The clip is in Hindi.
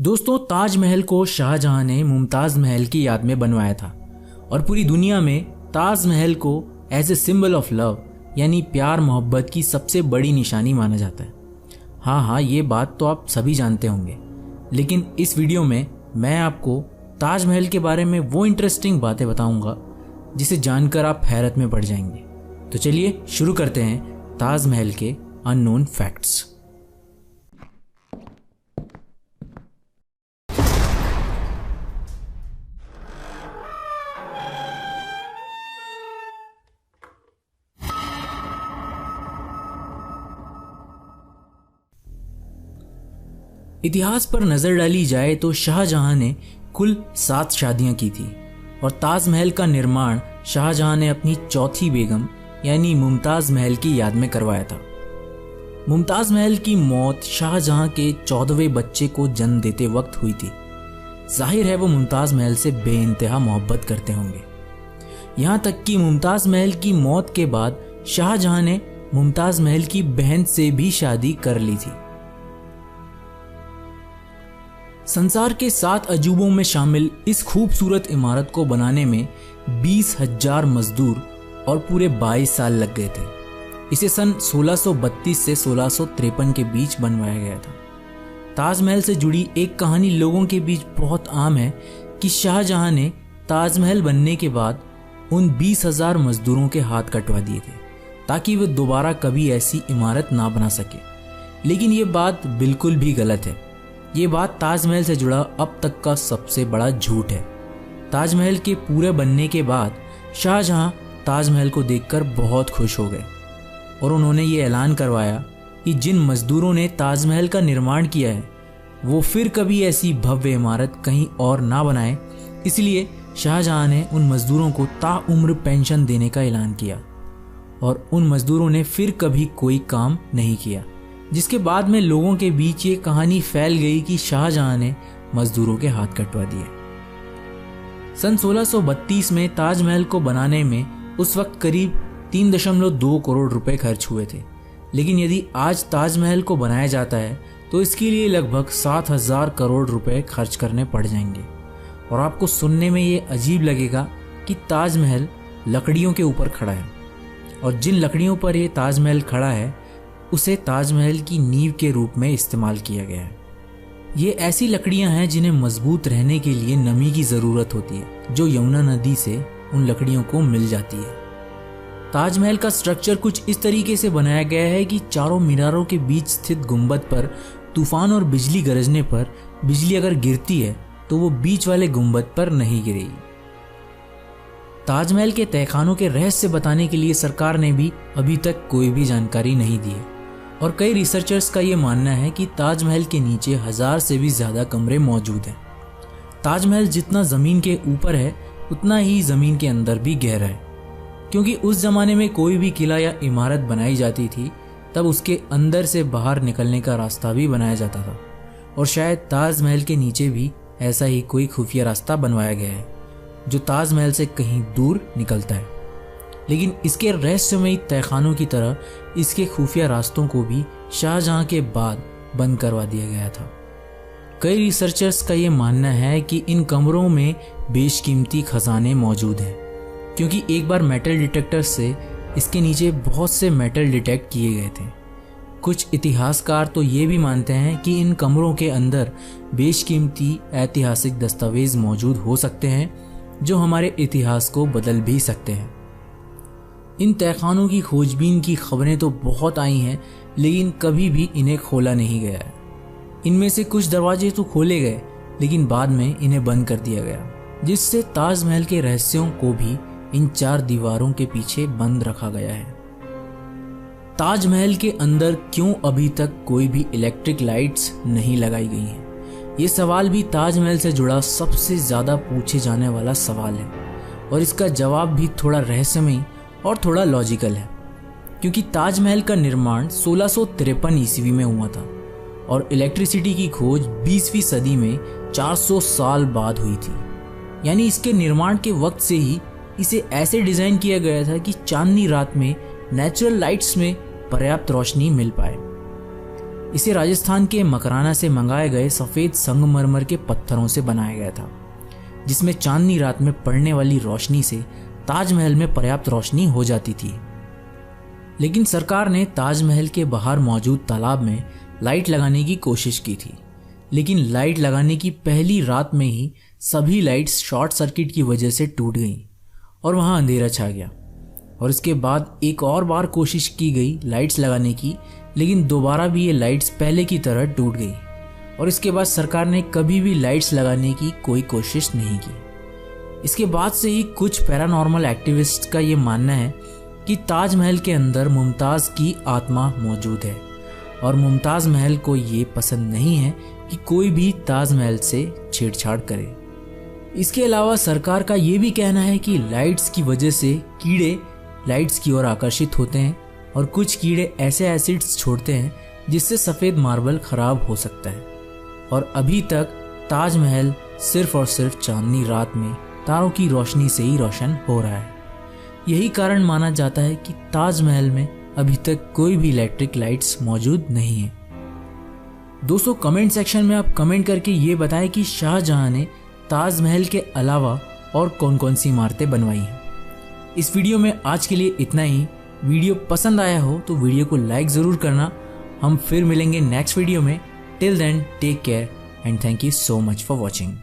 दोस्तों, ताजमहल को शाहजहां ने मुमताज महल की याद में बनवाया था और पूरी दुनिया में ताजमहल को as a symbol of love यानी प्यार मोहब्बत की सबसे बड़ी निशानी माना जाता है। हाँ, ये बात तो आप सभी जानते होंगे, लेकिन इस वीडियो में मैं आपको ताजमहल के बारे में वो इंटरेस्टिंग बातें बताऊंगा जिसे जानकर आप हैरत में पड़ जाएंगे। तो चलिए शुरू करते हैं ताजमहल के अननोन फैक्ट्स। इतिहास पर नजर डाली जाए तो शाहजहां ने कुल 7 शादियां की थी और ताजमहल का निर्माण शाहजहां ने अपनी चौथी बेगम यानी मुमताज महल की याद में करवाया था। मुमताज महल की मौत शाहजहां के 14वें बच्चे को जन्म देते वक्त हुई थी। जाहिर है वो मुमताज महल से बेइंतहा मोहब्बत करते होंगे। यहां तक कि मुमताज महल की मौत के बाद शाहजहां ने मुमताज महल की बहन से भी शादी कर ली थी। संसार के 7 अजूबों में शामिल इस खूबसूरत इमारत को बनाने में 20,000 मजदूर और पूरे 22 साल लग गए थे। इसे सन 1632 से 1653 के बीच बनवाया गया था। ताजमहल से जुड़ी एक कहानी लोगों के बीच बहुत आम है कि शाहजहां ने ताजमहल बनने के बाद उन 20,000 मजदूरों के हाथ कटवा दिए थे ताकि वे दोबारा कभी ऐसी इमारत ना बना सके। लेकिन ये बात बिल्कुल भी गलत है। ये बात ताजमहल से जुड़ा अब तक का सबसे बड़ा झूठ है। ताजमहल के पूरे बनने के बाद शाहजहां ताजमहल को देखकर बहुत खुश हो गए और उन्होंने ये ऐलान करवाया कि जिन मजदूरों ने ताजमहल का निर्माण किया है वो फिर कभी ऐसी भव्य इमारत कहीं और ना बनाए। इसलिए शाहजहां ने उन मजदूरों को ताउम्र पेंशन देने का ऐलान किया और उन मजदूरों ने फिर कभी कोई काम नहीं किया, जिसके बाद में लोगों के बीच ये कहानी फैल गई कि शाहजहां ने मजदूरों के हाथ कटवा दिए। सन 1632 में ताजमहल को बनाने में उस वक्त करीब 3.2 करोड़ रुपए खर्च हुए थे। लेकिन यदि आज ताजमहल को बनाया जाता है तो इसके लिए लगभग 7,000 करोड़ रुपए खर्च करने पड़ जाएंगे। और आपको सुनने में ये अजीब लगेगा कि ताजमहल लकड़ियों के ऊपर खड़ा है और जिन लकड़ियों पर यह ताजमहल खड़ा है उसे ताजमहल की नींव के रूप में इस्तेमाल किया गया है। ये ऐसी लकड़ियां हैं जिन्हें मजबूत रहने के लिए नमी की जरूरत होती है, जो यमुना नदी से उन लकड़ियों को मिल जाती है। ताजमहल का स्ट्रक्चर कुछ इस तरीके से बनाया गया है कि चारों मीनारों के बीच स्थित गुंबद पर तूफान और बिजली गरजने पर बिजली अगर गिरती है तो वो बीच वाले गुंबद पर नहीं गिरेगी। ताजमहल के तहखानों के रहस्य बताने के लिए सरकार ने भी अभी तक कोई भी जानकारी नहीं दी है और कई रिसर्चर्स का ये मानना है कि ताजमहल के नीचे 1000 से भी ज्यादा कमरे मौजूद हैं। ताजमहल जितना जमीन के ऊपर है उतना ही जमीन के अंदर भी गहरा है, क्योंकि उस जमाने में कोई भी किला या इमारत बनाई जाती थी तब उसके अंदर से बाहर निकलने का रास्ता भी बनाया जाता था और शायद ताजमहल के नीचे भी ऐसा ही कोई खुफिया रास्ता बनवाया गया है जो ताजमहल से कहीं दूर निकलता है। लेकिन इसके रहस्यमयी तहखानों की तरह इसके खुफिया रास्तों को भी शाहजहां के बाद बंद करवा दिया गया था। कई रिसर्चर्स का ये मानना है कि इन कमरों में बेशकीमती खजाने मौजूद हैं, क्योंकि एक बार मेटल डिटेक्टर से इसके नीचे बहुत से मेटल डिटेक्ट किए गए थे। कुछ इतिहासकार तो ये भी मानते हैं कि इन कमरों के अंदर बेशकीमती ऐतिहासिक दस्तावेज मौजूद हो सकते हैं जो हमारे इतिहास को बदल भी सकते हैं। इन तहखानों की खोजबीन की खबरें तो बहुत आई हैं, लेकिन कभी भी इन्हें खोला नहीं गया है। इनमें से कुछ दरवाजे तो खोले गए लेकिन बाद में इन्हें बंद कर दिया गया, जिससे ताजमहल के रहस्यों को भी इन 4 दीवारों के पीछे बंद रखा गया है। ताजमहल के अंदर क्यों अभी तक कोई भी इलेक्ट्रिक लाइट्स नहीं लगाई गई हैं? ये सवाल भी ताजमहल से जुड़ा सबसे ज्यादा पूछे जाने वाला सवाल है और इसका जवाब भी थोड़ा रहस्यमयी और थोड़ा लॉजिकल है, क्योंकि ताजमहल का निर्माण 1653 ईस्वी में हुआ था और इलेक्ट्रिसिटी की खोज 20वीं सदी में 400 साल बाद हुई थी। यानी इसके निर्माण के वक्त से ही इसे ऐसे डिजाइन किया गया था कि चांदनी रात में नेचुरल लाइट्स में पर्याप्त रोशनी मिल पाए। इसे राजस्थान के मकराना से मंगाए गए सफ़ेद संगमरमर के पत्थरों से बनाया गया था, जिसमें चांदनी रात में पड़ने वाली रोशनी से ताजमहल में पर्याप्त रोशनी हो जाती थी। लेकिन सरकार ने ताजमहल के बाहर मौजूद तालाब में लाइट लगाने की कोशिश की थी, लेकिन लाइट लगाने की पहली रात में ही सभी लाइट्स शॉर्ट सर्किट की वजह से टूट गईं और वहां अंधेरा छा गया। और इसके बाद एक और बार कोशिश की गई लाइट्स लगाने की, लेकिन दोबारा भी ये लाइट्स पहले की तरह टूट गई और इसके बाद सरकार ने कभी भी लाइट्स लगाने की कोई कोशिश नहीं की। इसके बाद से ही कुछ पैरानॉर्मल एक्टिविस्ट का ये मानना है कि ताजमहल के अंदर मुमताज़ की आत्मा मौजूद है और मुमताज़ महल को ये पसंद नहीं है कि कोई भी ताजमहल से छेड़छाड़ करे। इसके अलावा सरकार का ये भी कहना है कि लाइट्स की वजह से कीड़े लाइट्स की ओर आकर्षित होते हैं और कुछ कीड़े ऐसे एसिड्स छोड़ते हैं जिससे सफ़ेद मार्बल खराब हो सकता है। और अभी तक ताजमहल सिर्फ और सिर्फ चांदनी रात में तारों की रोशनी से ही रोशन हो रहा है। यही कारण माना जाता है कि ताजमहल में अभी तक कोई भी इलेक्ट्रिक लाइट्स मौजूद नहीं है। दोस्तों, कमेंट सेक्शन में आप कमेंट करके ये बताएं कि शाहजहां ने ताजमहल के अलावा और कौन कौन सी इमारतें बनवाई हैं। इस वीडियो में आज के लिए इतना ही। वीडियो पसंद आया हो तो वीडियो को लाइक ज़रूर करना। हम फिर मिलेंगे नेक्स्ट वीडियो में। Till then take care and thank you so much for watching.